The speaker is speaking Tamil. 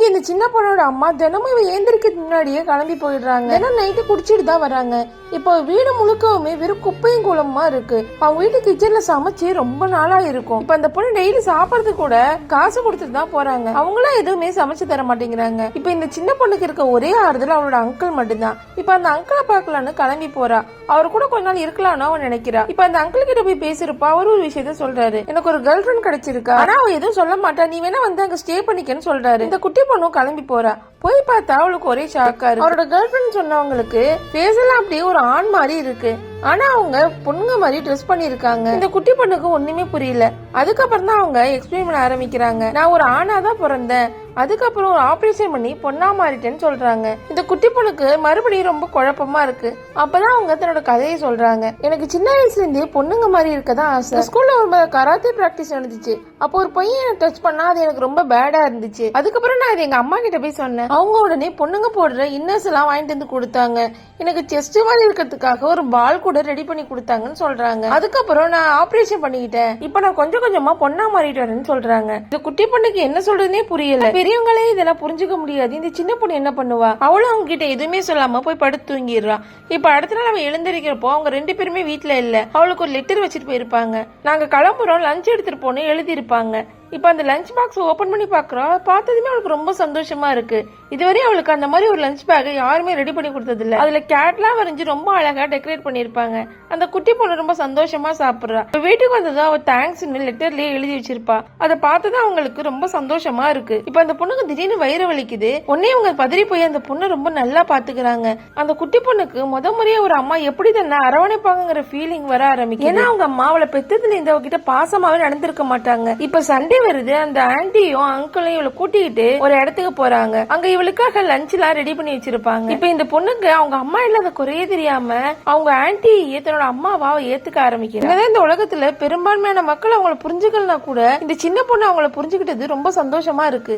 இந்த சின்ன பொண்ணோட அம்மா தினமும் இவ ஏந்திரிக்கிறதுக்கு முன்னாடியே கிளம்பி போயிடுறாங்க. தினம் நைட்டு குடிச்சிட்டு தான் வராங்க. இப்போ வீடு முழுக்கவுமே வெறும் குப்பையும் குளமா இருக்கு. அவங்க வீட்டு கிச்சன்ல சமைச்சு ரொம்ப நாளா இருக்கும். இப்ப அந்த பொண்ணு டெய்லி சாப்பிடறது கூட காசு கொடுத்துட்டு தான் போறாங்க. அவங்களும் எதுவுமே சமைச்சு தர மாட்டேங்கிறாங்க. இப்ப இந்த சின்ன பொண்ணுக்கு இருக்க ஒரே ஆறுதல் அவளோட அங்கிள் மட்டும்தான். இப்ப அந்த அங்கிளை பாக்கலான்னு கிளம்பி போறா. அவர் கூட கொஞ்ச நாள் இருக்கலாம்னு அவன் நினைக்கிறா. இப்ப அந்த அங்கிள் கிட்ட போய் பேசிருப்பா. அவர் ஒரு விஷயத்த சொல்றாரு, எனக்கு ஒரு கேர்ள் ஃபிரெண்ட் கிடைச்சிருக்கா, ஆனா அவ எதுவும் சொல்ல மாட்டா, நீ வேணா வந்து அங்க ஸ்டே பண்ணிக்கன்னு சொல்றாரு. இந்த குட்டி பொண்ணும் கிளம்பி போறா. போய் பார்த்தா அவளுக்கு ஒரே ஷாக்கா இருக்கு. அவரோட கேர்ள் ஃபிரெண்ட் சொன்னவங்களுக்கு ஃபேஸ் எல்லாம் அப்படியே ஒரு ஆண் மாதிரி இருக்கு, ஆனா அவங்க பொண்ணுங்க மாதிரி ட்ரெஸ் பண்ணிருக்காங்க. இந்த குட்டி பொண்ணுக்கு ஒண்ணுமே புரியல. அதுக்கப்புறம் தான் அவங்க எக்ஸ்பிளைன் பண்ண ஆரம்பிக்கிறாங்க, நான் ஒரு ஆணா தான் பிறந்தேன், அதுக்கப்புறம் ஒரு ஆபரேஷன் பண்ணி பொண்ணா மாறிட்டேன்னு சொல்றாங்க. இந்த குட்டி பொண்ணுக்கு மறுபடியும் ரொம்ப குழப்பமா இருக்கு. அப்பதான் அவங்க தன்னோட கதையை சொல்றாங்க. எனக்கு சின்ன வயசுல இருந்தே பொண்ணுங்க மாதிரி இருக்கதான் ஆசை. ஸ்கூல்ல ஒரு கராத்தே பிராக்டிஸ் நடந்துச்சு. அப்போ ஒரு பையன் எனக்கு டச் பண்ணா அது எனக்கு ரொம்ப பேடா இருந்துச்சு. அதுக்கப்புறம் நான் எங்க அம்மா கிட்ட போய் சொன்னேன். அவங்க உடனே பொண்ணுங்க போடுற இன்னர்ஸ் எல்லாம் வாங்கிட்டு வந்து கொடுத்தாங்க. எனக்கு செஸ்ட் மாதிரி இருக்கிறதுக்காக ஒரு பால் கூட ரெடி பண்ணி கொடுத்தாங்கன்னு சொல்றாங்க. அதுக்கப்புறம் நான் ஆபரேஷன் பண்ணிக்கிட்டேன். இப்ப நான் கொஞ்சம் கொஞ்சமா பொண்ணா மாறிட்டு சொல்றாங்க. இந்த குட்டி பொண்ணுக்கு என்ன சொல்றதுனே புரியல. பெரியவங்களே இதெல்லாம் புரிஞ்சுக்க முடியாது. இந்த சின்ன பொண்ணு என்ன பண்ணுவா, அவளும் அவங்க கிட்ட எதுவுமே சொல்லாம போய் படுத்து தூங்கிடுறா. இப்ப அடுத்த நாள் அவன் எழுந்திருக்கிறப்போ அவங்க ரெண்டு பேருமே வீட்டுல இல்ல. அவளுக்கு ஒரு லெட்டர் வச்சுட்டு போயிருப்பாங்க. நாங்க கிளம்புறோம், லஞ்ச் எடுத்துட்டு போன்னு எழுதி இருப்பாங்க. இப்ப அந்த லஞ்ச் பாக்ஸ் ஓபன் பண்ணி பாக்குறோம். பார்த்ததுமே அவளுக்கு ரொம்ப சந்தோஷமா இருக்கு. இதுவரை அவளுக்கு அந்த மாதிரி ஒரு லஞ்ச் பேக் யாருமே ரெடி பண்ணி கொடுத்தது இல்ல. அதுல கேட்லாம் வரைஞ்சு ரொம்ப அழகா டெக்கரேட் பண்ணிருப்பாங்க. அந்த குட்டி பொண்ணு ரொம்ப சந்தோஷமா சாப்பிடுறா. வீட்டுக்கு வந்ததும் அவ தேங்க்ஸ் லெட்டர்லயே எழுதி வச்சிருப்பா. அதை பார்த்ததும் அவங்களுக்கு ரொம்ப சந்தோஷமா இருக்கு. இப்ப அந்த பொண்ணுக்கு திடீர்னு வயிறு வலிக்குது. உடனே அவங்க பதறி போய் அந்த பொண்ணு ரொம்ப நல்லா பாத்துக்கிறாங்க. அந்த குட்டி பொண்ணுக்கு முறையா ஒரு அம்மா எப்படி தன்னை அரவணைப்பாங்கிற ஃபீலிங் வர ஆரம்பிக்கும். ஏன்னா அவங்க அம்மா அவளை பெத்ததுல இருந்து அவகிட்ட பாசமாவே நடந்திருக்க மாட்டாங்க. இப்ப சண்டே வருது. அந்த ஆன்டியும் அங்கிளையும் இவளை கூட்டிக்கிட்டு ஒரு இடத்துக்கு போறாங்க. அங்க இவளுக்காக லஞ்ச் எல்லாம் ரெடி பண்ணி வச்சிருப்பாங்க. இப்ப இந்த பொண்ணுக்கு அவங்க அம்மா இல்லாத குறையே தெரியாம அவங்க ஆன்டி தன்னோட அம்மாவா ஏத்துக்க ஆரம்பிக்கிறாங்க. இந்த உலகத்துல பெரும்பான்மையான மக்கள் அவங்கள புரிஞ்சுக்கலாம் கூட இந்த சின்ன பொண்ணு அவங்கள புரிஞ்சுக்கிட்டது ரொம்ப சந்தோஷமா இருக்கு.